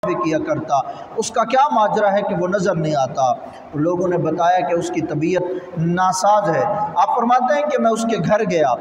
بھی کیا کرتا، اس کا کیا ماجرا ہے کہ وہ نظر نہیں آتا؟ تو لوگوں نے بتایا کہ اس کی طبیعت ناساز ہے۔ آپ فرماتے ہیں کہ میں اس کے گھر گیا،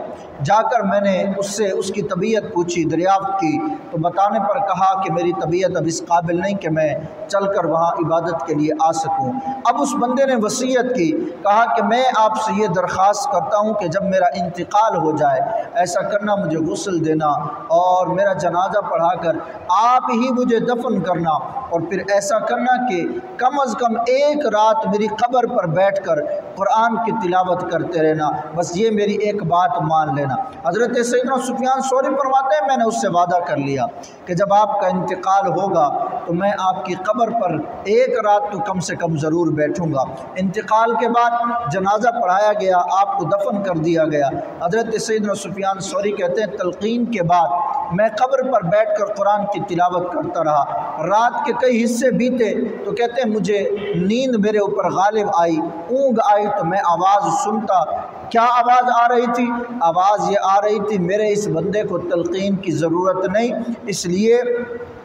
جا کر میں نے اس سے اس کی طبیعت پوچھی، دریافت کی، تو بتانے پر کہا کہ میری طبیعت اب اس قابل نہیں کہ میں چل کر وہاں عبادت کے لیے آ سکوں۔ اب اس بندے نے وصیت کی، کہا کہ میں آپ سے یہ درخواست کرتا ہوں کہ جب میرا انتقال ہو جائے ایسا کرنا، مجھے غسل دینا اور میرا جنازہ پڑھا کر آپ ہی مجھے دفن کرنا، اور پھر ایسا کرنا کہ کم از کم ایک رات میری قبر پر بیٹھ کر قرآن کی تلاوت کرتے رہنا، بس یہ میری ایک بات مان لینا۔ حضرت سیدنا سفیان ثوری فرماتے ہیں میں نے اس سے وعدہ کر لیا کہ جب آپ کا انتقال ہوگا تو میں آپ کی قبر پر ایک رات تو کم سے کم ضرور بیٹھوں گا۔ انتقال کے بعد جنازہ پڑھایا گیا، آپ کو دفن کر دیا گیا۔ حضرت سیدنا سفیان ثوری کہتے ہیں تلقین کے بعد میں قبر پر بیٹھ کر قرآن کی تلاوت کرتا رہا، رات کے کئی حصے بیتے تو کہتے ہیں مجھے نیند میرے اوپر غالب آئی، اونگ آئی تو میں آواز سنتا۔ کیا آواز آ رہی تھی؟ آواز یہ آ رہی تھی میرے اس بندے کو تلقین کی ضرورت نہیں، اس لیے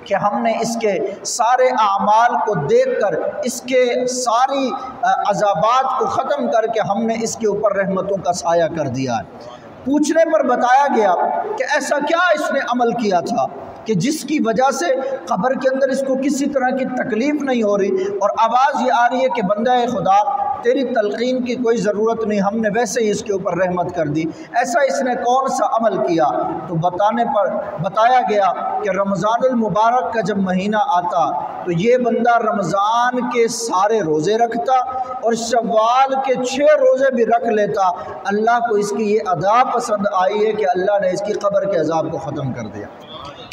کہ ہم نے اس کے سارے اعمال کو دیکھ کر اس کے ساری عذابات کو ختم کر کے ہم نے اس کے اوپر رحمتوں کا سایہ کر دیا ہے۔ پوچھنے پر بتایا گیا کہ ایسا کیا اس نے عمل کیا تھا کہ جس کی وجہ سے قبر کے اندر اس کو کسی طرح کی تکلیف نہیں ہو رہی، اور آواز یہ آ رہی ہے کہ بندہ خدا تیری تلقین کی کوئی ضرورت نہیں، ہم نے ویسے ہی اس کے اوپر رحمت کر دی، ایسا اس نے کون سا عمل کیا؟ تو بتانے پر بتایا گیا کہ رمضان المبارک کا جب مہینہ آتا تو یہ بندہ رمضان کے سارے روزے رکھتا اور شوال کے 6 روزے بھی رکھ لیتا۔ اللہ کو اس کی یہ ادا پسند آئی ہے کہ اللہ نے اس کی قبر کے عذاب کو ختم کر دیا۔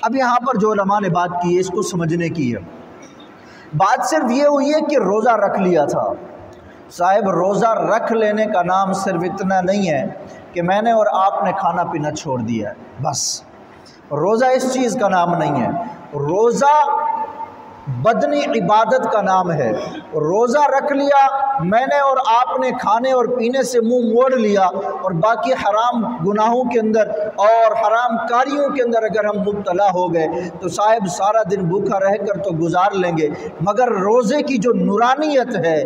اب یہاں پر جو علماء نے بات کی ہے اس کو سمجھنے کی ہے۔ بات صرف یہ ہوئی ہے کہ روزہ رکھ لیا تھا۔ صاحب روزہ رکھ لینے کا نام صرف اتنا نہیں ہے کہ میں نے اور آپ نے کھانا پینا چھوڑ دیا ہے، بس روزہ اس چیز کا نام نہیں ہے۔ روزہ بدنی عبادت کا نام ہے۔ روزہ رکھ لیا میں نے اور آپ نے کھانے اور پینے سے منہ موڑ لیا، اور باقی حرام گناہوں کے اندر اور حرام کاریوں کے اندر اگر ہم مبتلا ہو گئے تو صاحب سارا دن بھوکا رہ کر تو گزار لیں گے، مگر روزے کی جو نورانیت ہے،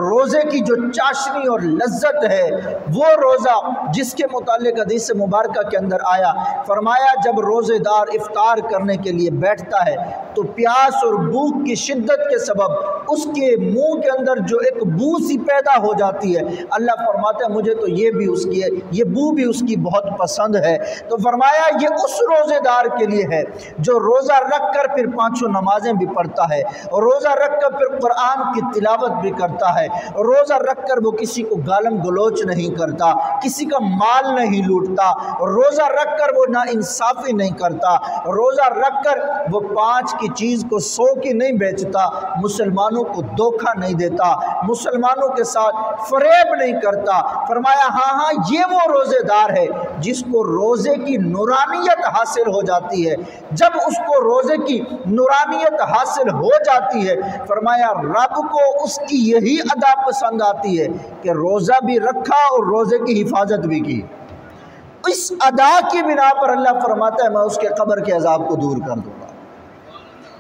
روزے کی جو چاشنی اور لذت ہے، وہ روزہ جس کے متعلق حدیث مبارکہ کے اندر آیا، فرمایا جب روزے دار افطار کرنے کے لیے بیٹھتا ہے تو پیاس اور بھوک کی شدت کے سبب اس کے منہ کے اندر جو ایک بو سی پیدا ہو جاتی ہے، اللہ فرماتا ہے مجھے تو یہ بھی اس کی ہے، یہ بو بھی اس کی بہت پسند ہے۔ تو فرمایا یہ اس روزے دار کے لیے ہے جو روزہ رکھ کر پھر 5 نمازیں بھی پڑھتا ہے، روزہ رکھ کر پھر قرآن کی تلاوت بھی کرتا ہے، روزہ رکھ کر وہ کسی کو گالم گلوچ نہیں کرتا، کسی کا مال نہیں لوٹتا، روزہ رکھ کر وہ ناانصافی نہیں کرتا، روزہ رکھ کر وہ 5 کی چیز کو 100 کی نہیں بیچتا، مسلمانوں کو دھوکہ نہیں دیتا، مسلمانوں کے ساتھ فریب نہیں کرتا۔ فرمایا ہاں یہ وہ روزے دار ہے جس کو روزے کی نورانیت حاصل ہو جاتی ہے۔ جب اس کو روزے کی نورانیت حاصل ہو جاتی ہے، فرمایا رب کو اس کی یہی ادا پسند آتی ہے کہ روزہ بھی رکھا اور روزے کی حفاظت بھی کی۔ اس ادا کی بنا پر اللہ فرماتا ہے میں اس کے قبر کے عذاب کو دور کر دوں گا۔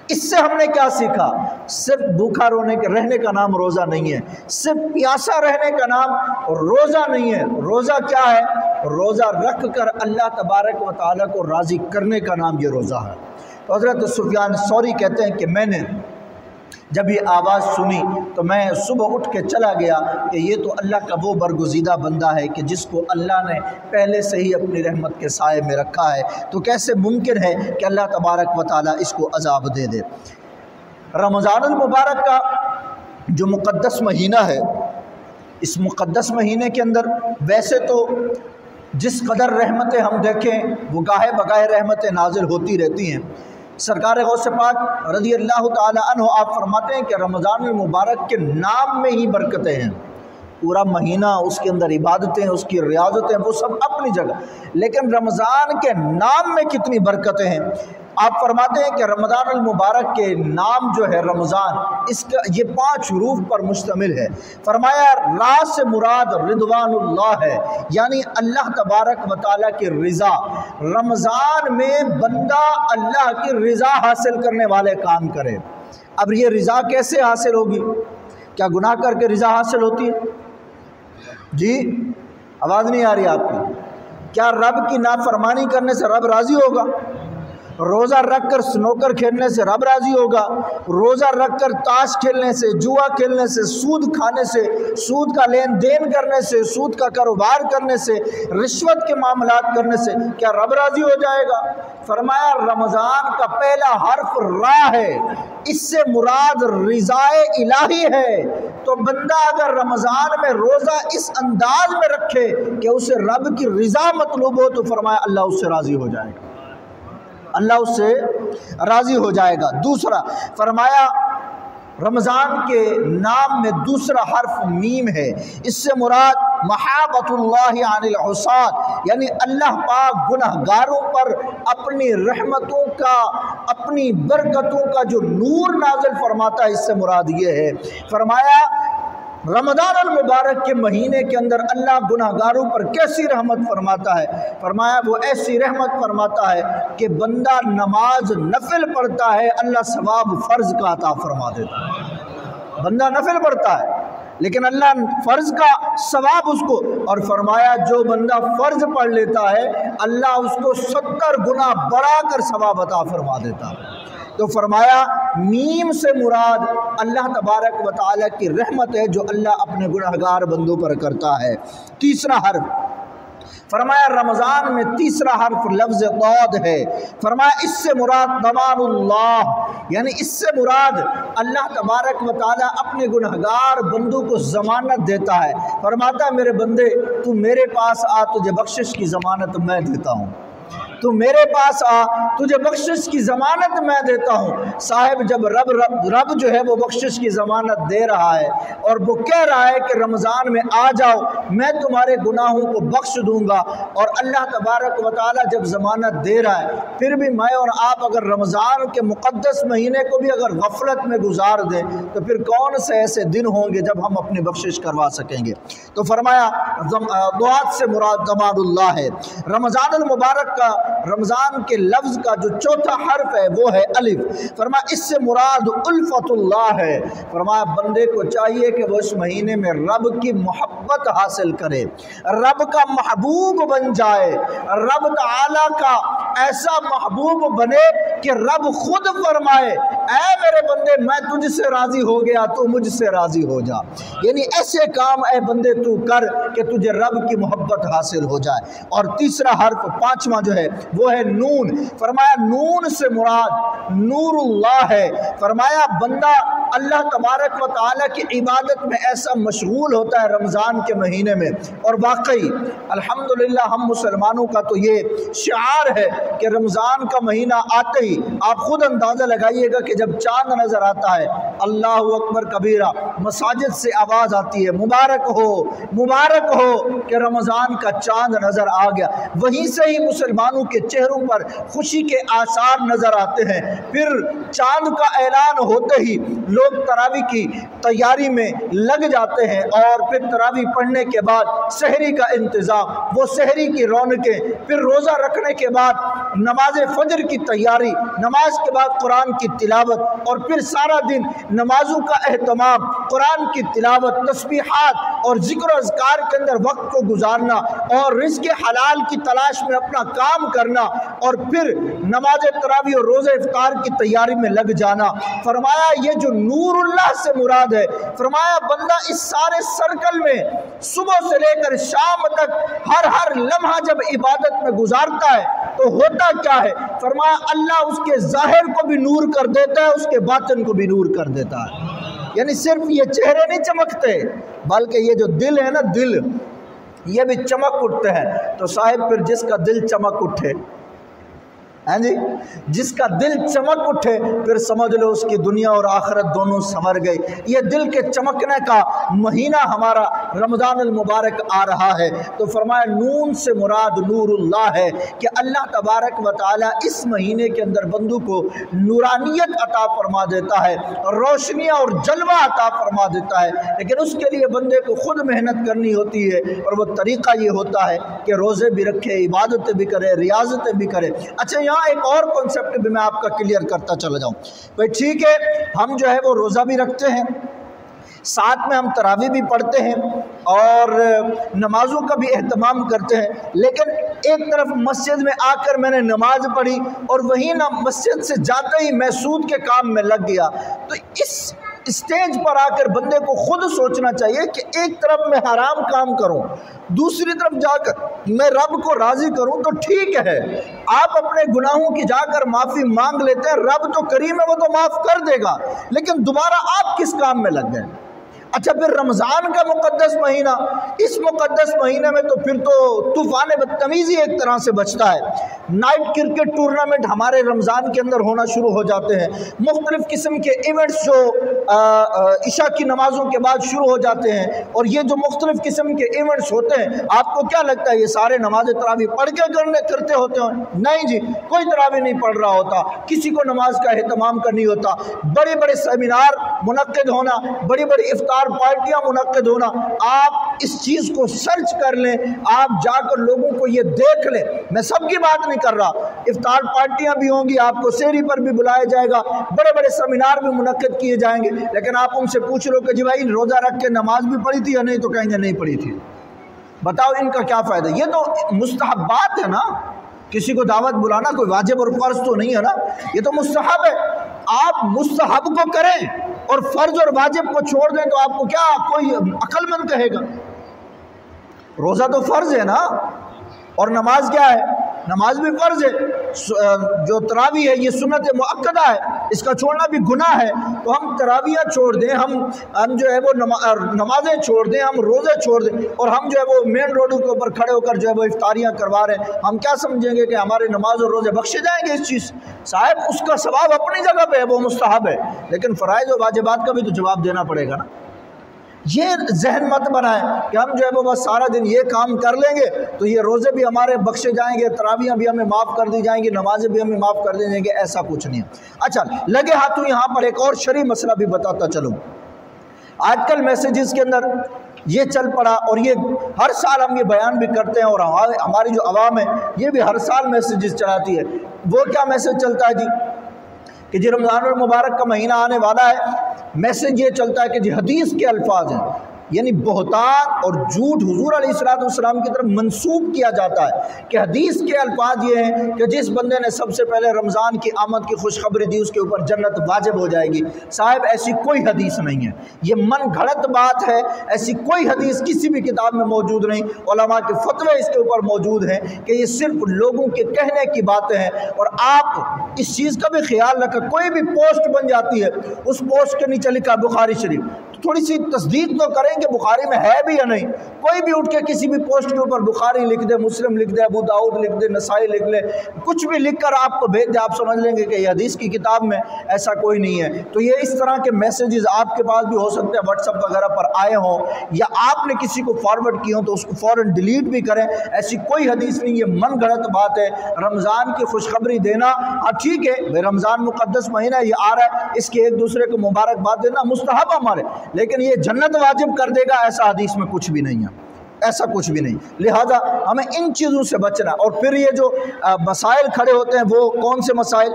اس سے ہم نے کیا سیکھا؟ صرف بھوکا رہنے کا نام روزہ نہیں ہے، صرف پیاسا رہنے کا نام روزہ نہیں ہے۔ روزہ کیا ہے؟ روزہ رکھ کر اللہ تبارک و تعالیٰ کو راضی کرنے کا نام یہ روزہ ہے۔ تو حضرت سفیان ثوری کہتے ہیں کہ میں نے جب یہ آواز سنی تو میں صبح اٹھ کے چلا گیا کہ یہ تو اللہ کا وہ برگزیدہ بندہ ہے کہ جس کو اللہ نے پہلے سے ہی اپنی رحمت کے سائے میں رکھا ہے، تو کیسے ممکن ہے کہ اللہ تبارک و تعالیٰ اس کو عذاب دے دے۔ رمضان المبارک کا جو مقدس مہینہ ہے، اس مقدس مہینے کے اندر ویسے تو جس قدر رحمتیں ہم دیکھیں وہ گاہے بگاہے رحمتیں نازل ہوتی رہتی ہیں۔ سرکار غوث پاک رضی اللہ تعالی عنہ آپ فرماتے ہیں کہ رمضان المبارک کے نام میں ہی برکتیں ہیں۔ پورا مہینہ اس کے اندر عبادتیں، اس کی ریاضتیں، وہ سب اپنی جگہ، لیکن رمضان کے نام میں کتنی برکتیں ہیں۔ آپ فرماتے ہیں کہ رمضان المبارک کے نام جو ہے رمضان، اس کا یہ 5 حروف پر مشتمل ہے۔ فرمایا را سے مراد رضوان اللہ ہے، یعنی اللہ تبارک و تعالیٰ کی رضا۔ رمضان میں بندہ اللہ کی رضا حاصل کرنے والے کام کرے۔ اب یہ رضا کیسے حاصل ہوگی؟ کیا گناہ کر کے رضا حاصل ہوتی ہے؟ جی آواز نہیں آ رہی آپ کی؟ کیا رب کی نافرمانی کرنے سے رب راضی ہوگا؟ روزہ رکھ کر سنوکر کھیلنے سے رب راضی ہوگا؟ روزہ رکھ کر تاش کھیلنے سے، جوا کھیلنے سے، سود کھانے سے، سود کا لین دین کرنے سے، سود کا کاروبار کرنے سے، رشوت کے معاملات کرنے سے کیا رب راضی ہو جائے گا؟ فرمایا رمضان کا پہلا حرف را ہے، اس سے مراد رضائے الہی ہے۔ تو بندہ اگر رمضان میں روزہ اس انداز میں رکھے کہ اسے رب کی رضا مطلوب ہو تو فرمایا اللہ اس سے راضی ہو جائے گا، اللہ اس سے راضی ہو جائے گا۔ دوسرا فرمایا رمضان کے نام میں دوسرا حرف میم ہے، اس سے مراد محابت اللہ عن العصاة، یعنی اللہ پاک گنہگاروں پر اپنی رحمتوں کا، اپنی برکتوں کا جو نور نازل فرماتا ہے، اس سے مراد یہ ہے۔ فرمایا رمضان المبارک کے مہینے کے اندر اللہ گناہگاروں پر کیسی رحمت فرماتا ہے؟ فرمایا وہ ایسی رحمت فرماتا ہے کہ بندہ نماز نفل پڑھتا ہے، اللہ ثواب فرض کا عطا فرما دیتا ہے۔ بندہ نفل پڑھتا ہے لیکن اللہ فرض کا ثواب اس کو، اور فرمایا جو بندہ فرض پڑھ لیتا ہے اللہ اس کو 70 گنا بڑھا کر ثواب عطا فرما دیتا ہے۔ تو فرمایا میم سے مراد اللہ تبارک و تعالیٰ کی رحمت ہے جو اللہ اپنے گنہگار بندوں پر کرتا ہے۔ تیسرا حرف فرمایا رمضان میں تیسرا حرف لفظ ضاد ہے۔ فرمایا اس سے مراد ضمان اللہ، یعنی اس سے مراد اللہ تبارک و تعالیٰ اپنے گنہگار بندوں کو ضمانت دیتا ہے۔ فرماتا ہے میرے بندے تو میرے پاس آ، تجھے بخشش کی ضمانت میں دیتا ہوں، تو میرے پاس آ، تجھے بخشش کی ضمانت میں دیتا ہوں۔ صاحب جب رب جو ہے وہ بخشش کی ضمانت دے رہا ہے اور وہ کہہ رہا ہے کہ رمضان میں آ جاؤ میں تمہارے گناہوں کو بخش دوں گا، اور اللہ تبارک و تعالیٰ جب ضمانت دے رہا ہے، پھر بھی میں اور آپ اگر رمضان کے مقدس مہینے کو بھی اگر غفلت میں گزار دیں تو پھر کون سے ایسے دن ہوں گے جب ہم اپنی بخشش کروا سکیں گے؟ تو فرمایا دعات سے مراد ضمان اللہ ہے۔ رمضان المبارک کا، رمضان کے لفظ کا جو چوتھا حرف ہے وہ ہے الف۔ فرمایا اس سے مراد الفت اللہ ہے۔ فرمایا بندے کو چاہیے کہ وہ اس مہینے میں رب کی محبت حاصل کرے، رب کا محبوب بن جائے، رب تعالیٰ کا ایسا محبوب بنے کہ رب خود فرمائے اے میرے بندے میں تجھ سے راضی ہو گیا تو مجھ سے راضی ہو جا، یعنی ایسے کام اے بندے تو کر کہ تجھے رب کی محبت حاصل ہو جائے۔ اور تیسرا حرف پانچواں جو ہے وہ ہے نون۔ فرمایا نون سے مراد نور اللہ ہے۔ فرمایا بندہ اللہ تبارک و تعالیٰ کی عبادت میں ایسا مشغول ہوتا ہے رمضان کے مہینے میں، اور واقعی الحمدللہ ہم مسلمانوں کا تو یہ شعار ہے کہ رمضان کا مہینہ آتے ہی آپ خود اندازہ لگائیے گا کہ جب چاند نظر آتا ہے اللہ اکبر کبیرہ، مساجد سے آواز آتی ہے مبارک ہو کہ رمضان کا چاند نظر آ گیا۔ وہیں سے ہی مسلمانوں کے چہروں پر خوشی کے آثار نظر آتے ہیں۔ پھر چاند کا اعلان ہوتے ہی لوگ تراویح کی تیاری میں لگ جاتے ہیں، اور پھر تراویح پڑھنے کے بعد سحری کا انتظام، وہ سحری کی رونقیں، پھر روزہ رکھنے کے بعد نماز فجر کی تیاری، نماز کے بعد قرآن کی تلاوت، اور پھر سارا دن نمازوں کا اہتمام، قرآن کی تلاوت، تسبیحات اور ذکر و اذکار کے اندر وقت کو گزارنا، اور رزق حلال کی تلاش میں اپنا کام کرنا، اور پھر نماز تراویح اور روزہ افطار کی تیاری میں لگ جانا۔ فرمایا یہ جو نور اللہ سے مراد ہے، فرمایا بندہ اس سارے سرکل میں صبح سے لے کر شام تک ہر لمحہ جب عبادت میں گزارتا ہے تو ہوتا کیا ہے؟ فرمایا اللہ اس کے ظاہر کو بھی نور کر دیتا ہے، اس کے باطن کو بھی نور کر دیتا ہے۔ یعنی صرف یہ چہرے نہیں چمکتے بلکہ یہ جو دل ہے نا، دل یہ بھی چمک اٹھتے ہیں۔ تو صاحب پھر جس کا دل چمک اٹھے ہیں جی، جس کا دل چمک اٹھے پھر سمجھ لو اس کی دنیا اور آخرت دونوں سنور گئی۔ یہ دل کے چمکنے کا مہینہ ہمارا رمضان المبارک آ رہا ہے، تو فرمایا نون سے مراد نور اللہ ہے کہ اللہ تبارک و تعالی اس مہینے کے اندر بندوں کو نورانیت عطا فرما دیتا ہے، روشنیاں اور جلوہ عطا فرما دیتا ہے، لیکن اس کے لیے بندے کو خود محنت کرنی ہوتی ہے، اور وہ طریقہ یہ ہوتا ہے کہ روزے بھی رکھے، عبادتیں بھی کرے، ریاضتیں بھی کرے۔ اچھا یہاں ایک اور کنسپٹ بھی میں آپ کا کلیئر کرتا چلا جاؤں بھائی، ٹھیک ہے ہم جو ہے وہ روزہ بھی رکھتے ہیں، ساتھ میں ہم تراویح بھی پڑھتے ہیں اور نمازوں کا بھی اہتمام کرتے ہیں، لیکن ایک طرف مسجد میں آ کر میں نے نماز پڑھی اور وہیں نہ مسجد سے جاتے ہی میں سود کے کام میں لگ گیا، تو اس اسٹیج پر آ کر بندے کو خود سوچنا چاہیے کہ ایک طرف میں حرام کام کروں، دوسری طرف جا کر میں رب کو راضی کروں، تو ٹھیک ہے آپ اپنے گناہوں کی جا کر معافی مانگ لیتے ہیں، رب تو کریم ہے وہ تو معاف کر دے گا، لیکن دوبارہ آپ کس کام میں لگ گئے؟ اچھا پھر رمضان کا مقدس مہینہ، اس مقدس مہینے میں تو پھر تو طوفان بدتمیزی ایک طرح سے بچتا ہے۔ نائٹ کرکٹ ٹورنامنٹ ہمارے رمضان کے اندر ہونا شروع ہو جاتے ہیں، مختلف قسم کے ایونٹس جو عشاء کی نمازوں کے بعد شروع ہو جاتے ہیں، اور یہ جو مختلف قسم کے ایونٹس ہوتے ہیں، آپ کو کیا لگتا ہے یہ سارے نماز تراویح پڑھ کے کرتے ہوتے ہیں؟ نہیں جی، کوئی تراویح نہیں پڑھ رہا ہوتا، کسی کو نماز کا اہتمام کا نہیں ہوتا، بڑے بڑے سیمینار منعقد ہونا، بڑی بڑی افطار پارٹیاں منعقد ہونا، آپ اس چیز کو سرچ کر لیں، آپ جا کر لوگوں کو یہ دیکھ لیں، میں سب کی بات نہیں کر رہا، افطار پارٹیاں بھی ہوں گی، آپ کو سحری پر بھی بلایا جائے گا، بڑے بڑے سیمینار بھی منعقد کیے جائیں گے، لیکن آپ ان سے پوچھ لو کہ جی بھائی روزہ رکھ کے نماز بھی پڑھی تھی یا نہیں، تو کہیں گے نہیں پڑھی تھی، بتاؤ ان کا کیا فائدہ؟ یہ تو مستحبات ہے نا، کسی کو دعوت بلانا کوئی واجب اور فرض تو نہیں ہے نا، یہ تو مستحب ہے، آپ مستحب کو کریں اور فرض اور واجب کو چھوڑ دیں تو آپ کو کیا کوئی عقل مند کہے گا؟ روزہ تو فرض ہے نا، اور نماز کیا ہے؟ نماز بھی فرض ہے، جو تراویح ہے یہ سنت مؤکدہ ہے، اس کا چھوڑنا بھی گناہ ہے، تو ہم تراویح چھوڑ دیں، ہم جو ہے وہ نمازیں چھوڑ دیں، ہم روزے چھوڑ دیں، اور ہم جو ہے وہ مین روڈوں کے اوپر کھڑے ہو کر جو ہے وہ افطاریاں کروا رہے ہیں، ہم کیا سمجھیں گے کہ ہمارے نماز اور روزے بخشے جائیں گے؟ اس چیز صاحب اس کا ثواب اپنی جگہ پہ ہے، وہ مستحب ہے، لیکن فرائض و واجبات کا بھی تو جواب دینا پڑے گا نا۔ یہ ذہن مت بنائیں کہ ہم جو ہے وہ بس سارا دن یہ کام کر لیں گے تو یہ روزے بھی ہمارے بخشے جائیں گے، تراویحیں بھی ہمیں معاف کر دی جائیں گی، نمازیں بھی ہمیں معاف کر دی جائیں گے، ایسا کچھ نہیں ہے۔ اچھا لگے ہاتھوں یہاں پر ایک اور شرعی مسئلہ بھی بتاتا چلوں، آج کل میسیجز کے اندر یہ چل پڑا، اور یہ ہر سال ہم یہ بیان بھی کرتے ہیں، اور ہماری جو عوام ہے یہ بھی ہر سال میسیجز چلاتی ہے، وہ کیا میسیج چلتا ہے جی کہ جی رمضان المبارک کا مہینہ آنے والا ہے، میسیج یہ چلتا ہے کہ جی حدیث کے الفاظ ہیں، یعنی بہتان اور جھوٹ حضور علیہ السلام کی طرف منسوب کیا جاتا ہے کہ حدیث کے الفاظ یہ ہیں کہ جس بندے نے سب سے پہلے رمضان کی آمد کی خوشخبری دی اس کے اوپر جنت واجب ہو جائے گی۔ صاحب ایسی کوئی حدیث نہیں ہے، یہ من گھڑت بات ہے، ایسی کوئی حدیث کسی بھی کتاب میں موجود نہیں، علماء کے فتوے اس کے اوپر موجود ہیں کہ یہ صرف لوگوں کے کہنے کی باتیں ہیں، اور آپ اس چیز کا بھی خیال رکھیں، کوئی بھی پوسٹ بن جاتی ہے اس پوسٹ کے نیچے لکھا بخاری شریف، تھوڑی سی تصدیق تو کریں کہ بخاری میں ہے بھی یا نہیں۔ کوئی بھی اٹھ کے کسی بھی پوسٹ کے اوپر بخاری لکھ دے، مسلم لکھ دے، ابو داؤد لکھ دے، نسائی لکھ لے، کچھ بھی لکھ کر آپ کو بھیج دے، آپ سمجھ لیں گے کہ یہ حدیث کی کتاب میں ایسا کوئی نہیں ہے۔ تو یہ اس طرح کے میسیجز آپ کے پاس بھی ہو سکتے ہیں، واٹس ایپ وغیرہ پر آئے ہوں یا آپ نے کسی کو فارورڈ کی ہوں تو اس کو فوراً ڈیلیٹ بھی کریں، ایسی کوئی حدیث نہیں، یہ من گھڑت بات ہے۔ رمضان کی خوشخبری دینا ہاں ٹھیک ہے، رمضان مقدس مہینہ یہ آ رہا ہے، اس کے ایک دوسرے کو مبارکباد دینا مستحب ہمارے، لیکن یہ جنت واجب کر دے گا ایسا حدیث میں کچھ بھی نہیں ہے، ایسا کچھ بھی نہیں، لہذا ہمیں ان چیزوں سے بچنا۔ اور پھر یہ جو مسائل کھڑے ہوتے ہیں وہ کون سے مسائل؟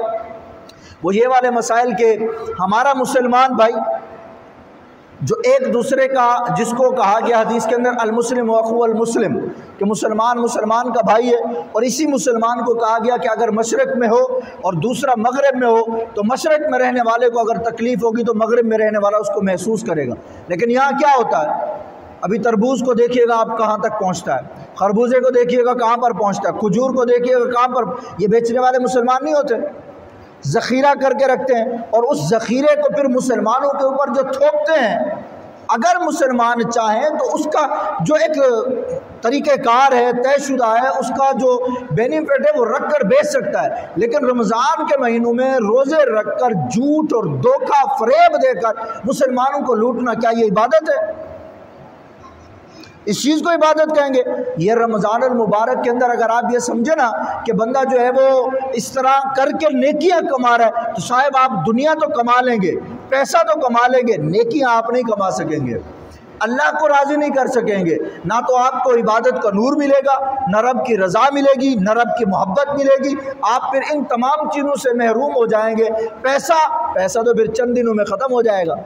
وہ یہ والے مسائل کہ ہمارا مسلمان بھائی جو ایک دوسرے کا، جس کو کہا گیا حدیث کے اندر المسلم اخو المسلم، کہ مسلمان مسلمان کا بھائی ہے، اور اسی مسلمان کو کہا گیا کہ اگر مشرق میں ہو اور دوسرا مغرب میں ہو تو مشرق میں رہنے والے کو اگر تکلیف ہوگی تو مغرب میں رہنے والا اس کو محسوس کرے گا۔ لیکن یہاں کیا ہوتا ہے؟ ابھی تربوز کو دیکھیے گا آپ کہاں تک پہنچتا ہے، خربوزے کو دیکھیے گا کہاں پر پہنچتا ہے، کھجور کو دیکھیے گا کہاں پر، یہ بیچنے والے مسلمان نہیں ہوتے، ذخیرہ کر کے رکھتے ہیں، اور اس ذخیرے کو پھر مسلمانوں کے اوپر جو تھوپتے ہیں اگر مسلمان چاہیں تو اس کا جو ایک طریقہ کار ہے، طے شدہ ہے، اس کا جو بینیفٹ ہے وہ رکھ کر بیچ سکتا ہے، لیکن رمضان کے مہینوں میں روزے رکھ کر جھوٹ اور دھوکہ فریب دے کر مسلمانوں کو لوٹنا، کیا یہ عبادت ہے؟ اس چیز کو عبادت کہیں گے؟ یہ رمضان المبارک کے اندر اگر آپ یہ سمجھے نا کہ بندہ جو ہے وہ اس طرح کر کے نیکیاں کما رہا ہے، تو صاحب آپ دنیا تو کما لیں گے، پیسہ تو کما لیں گے، نیکیاں آپ نہیں کما سکیں گے، اللہ کو راضی نہیں کر سکیں گے، نہ تو آپ کو عبادت کا نور ملے گا، نہ رب کی رضا ملے گی، نہ رب کی محبت ملے گی، آپ پھر ان تمام چیزوں سے محروم ہو جائیں گے۔ پیسہ تو پھر چند دنوں میں ختم ہو جائے گا۔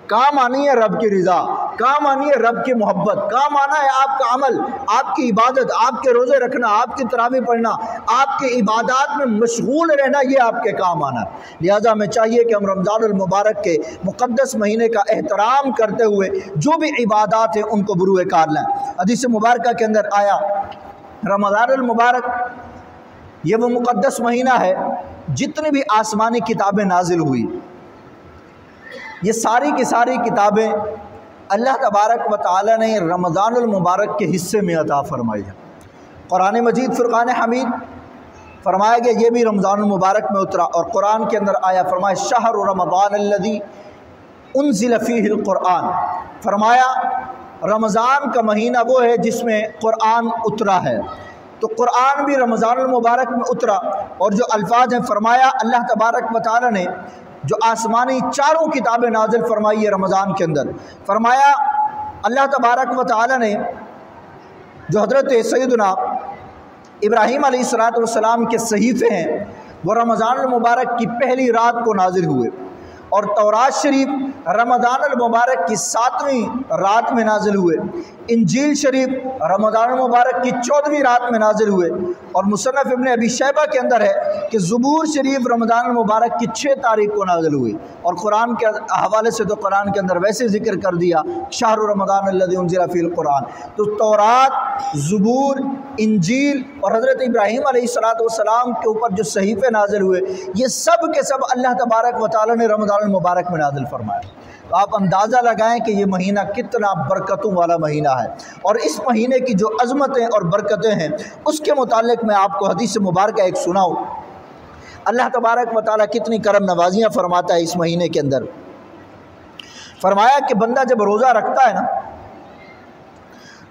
کام آنی ہے رب کی رضا، کام آنی ہے رب کی محبت، کام آنا ہے آپ کا عمل، آپ کی عبادت، آپ کے روزے رکھنا، آپ کی تراویح پڑھنا، آپ کی عبادات میں مشغول رہنا، یہ آپ کے کام آنا ہے۔ لہٰذا ہمیں چاہیے کہ ہم رمضان المبارک کے مقدس مہینے کا احترام کرتے ہوئے جو بھی عبادات ہیں ان کو بروئے کار لائیں۔ حدیث مبارکہ کے اندر آیا رمضان المبارک یہ وہ مقدس مہینہ ہے جتنی بھی آسمانی کتابیں نازل ہوئی، یہ ساری کی ساری کتابیں اللہ تبارک و تعالی نے رمضان المبارک کے حصے میں عطا فرمائی ہے۔ قرآن مجید فرقان حمید فرمایا گیا یہ بھی رمضان المبارک میں اترا، اور قرآن کے اندر آیا فرمایا شہر رمضان الذی انزل فیہ القرآن، فرمایا رمضان کا مہینہ وہ ہے جس میں قرآن اترا ہے۔ تو قرآن بھی رمضان المبارک میں اترا، اور جو الفاظ ہیں فرمایا اللہ تبارک و تعالی نے جو آسمانی چاروں کتابیں نازل فرمائی ہے رمضان کے اندر، فرمایا اللہ تبارک و تعالی نے جو حضرت سیدنا ابراہیم علیہ السلام کے صحیفے ہیں وہ رمضان المبارک کی پہلی رات کو نازل ہوئے، اور تورات شریف رمضان المبارک کی 7ویں رات میں نازل ہوئے، انجیل شریف رمضان المبارک کی 14ویں رات میں نازل ہوئے، اور مصنف ابن ابی شیبہ کے اندر ہے کہ زبور شریف رمضان المبارک کی 6 تاریخ کو نازل ہوئی، اور قرآن کے حوالے سے تو قرآن کے اندر ویسے ذکر کر دیا شہر رمضان الذی انزل فیہ القرآن۔ تو تورات، زبور، انجیل اور حضرت ابراہیم علیہ السلام کے اوپر جو صحیفے نازل ہوئے یہ سب کے سب اللہ تبارک و تعالی نے رمضان المبارک میں نازل فرمایا۔ تو آپ اندازہ لگائیں کہ یہ مہینہ کتنا برکتوں والا مہینہ ہے، اور اس مہینے کی جو عظمتیں اور برکتیں ہیں اس کے متعلق میں آپ کو حدیث مبارکہ ایک سناؤں۔ اللہ تبارک و تعالیٰ کتنی کرم نوازیاں فرماتا ہے اس مہینے کے اندر۔ فرمایا کہ بندہ جب روزہ رکھتا ہے نا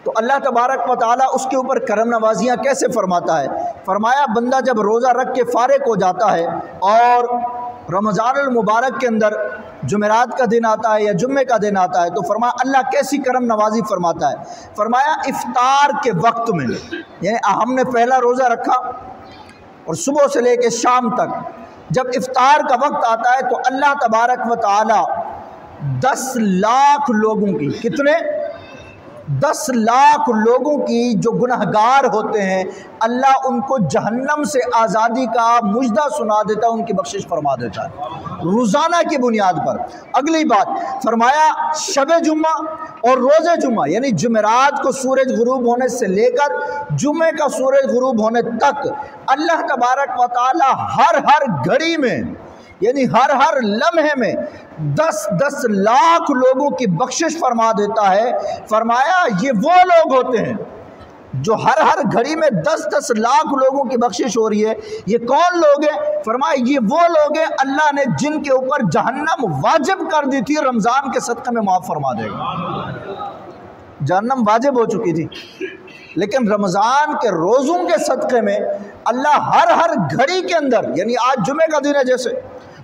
تو اللہ تبارک و تعالیٰ اس کے اوپر کرم نوازیاں کیسے فرماتا ہے؟ فرمایا بندہ جب روزہ رکھ کے فارغ ہو جاتا ہے اور رمضان المبارک کے اندر جمعرات کا دن آتا ہے یا جمعے کا دن آتا ہے تو فرمایا اللہ کیسی کرم نوازی فرماتا ہے۔ فرمایا افطار کے وقت میں، یعنی ہم نے پہلا روزہ رکھا اور صبح سے لے کے شام تک جب افطار کا وقت آتا ہے تو اللہ تبارک و تعالی 10 لاکھ لوگوں کی، کتنے؟ 10 لاکھ لوگوں کی جو گنہگار ہوتے ہیں اللہ ان کو جہنم سے آزادی کا مژدہ سنا دیتا ہے، ان کی بخشش فرما دیتا ہے روزانہ کی بنیاد پر۔ اگلی بات فرمایا شب جمعہ اور روز جمعہ، یعنی جمعرات کو سورج غروب ہونے سے لے کر جمعے کا سورج غروب ہونے تک اللہ تبارک و تعالی ہر گھڑی میں، یعنی ہر لمحے میں 10 لاکھ لوگوں کی بخشش فرما دیتا ہے۔ فرمایا یہ وہ لوگ ہوتے ہیں جو ہر گھڑی میں 10 لاکھ لوگوں کی بخشش ہو رہی ہے۔ یہ کون لوگ ہیں؟ فرمایا یہ وہ لوگ ہیں اللہ نے جن کے اوپر جہنم واجب کر دی تھی رمضان کے صدقے میں معاف فرما دے گا۔ جہنم واجب ہو چکی تھی لیکن رمضان کے روزوں کے صدقے میں اللہ ہر گھڑی کے اندر، یعنی آج جمعے کا دن ہے جیسے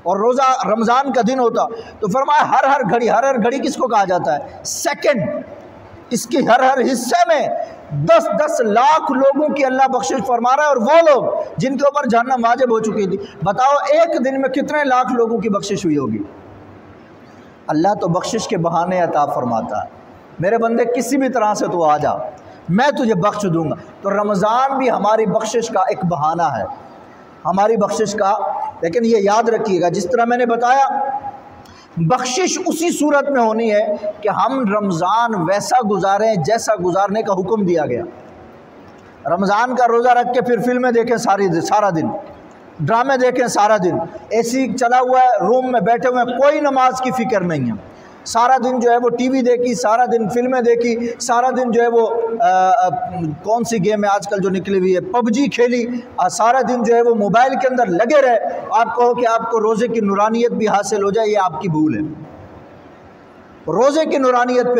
اور روزہ رمضان کا دن ہوتا تو فرمایا ہر گھڑی کس کو کہا جاتا ہے؟ سیکنڈ۔ اس کی ہر حصے میں 10 لاکھ لوگوں کی اللہ بخشش فرما رہا ہے، اور وہ لوگ جن کے اوپر جہنم واجب ہو چکی تھی، بتاؤ ایک دن میں کتنے لاکھ لوگوں کی بخشش ہوئی ہوگی؟ اللہ تو بخشش کے بہانے عطا فرماتا ہے، میرے بندے کسی بھی طرح سے تو آ جا میں تجھے بخش دوں گا۔ تو رمضان بھی ہماری بخشش کا ایک بہانہ ہے، ہماری بخشش کا۔ لیکن یہ یاد رکھیے گا جس طرح میں نے بتایا بخشش اسی صورت میں ہونی ہے کہ ہم رمضان ویسا گزاریں جیسا گزارنے کا حکم دیا گیا۔ رمضان کا روزہ رکھ کے پھر فلمیں دیکھیں سارا دن، ڈرامے دیکھیں سارا دن، اے سی چلا ہوا ہے، روم میں بیٹھے ہوئے ہیں، کوئی نماز کی فکر نہیں ہے، سارا دن جو ہے وہ ٹی وی دیکھی، سارا دن فلمیں دیکھی، سارا دن جو ہے وہ کون سی گیم ہے آج کل جو نکلی ہوئی ہے، پب جی کھیلی، سارا دن جو ہے وہ موبائل کے اندر لگے رہے، آپ کہو کہ آپ کو روزے کی نورانیت بھی حاصل ہو جائے، یہ آپ کی بھول ہے۔ روزے کی نورانیت پہ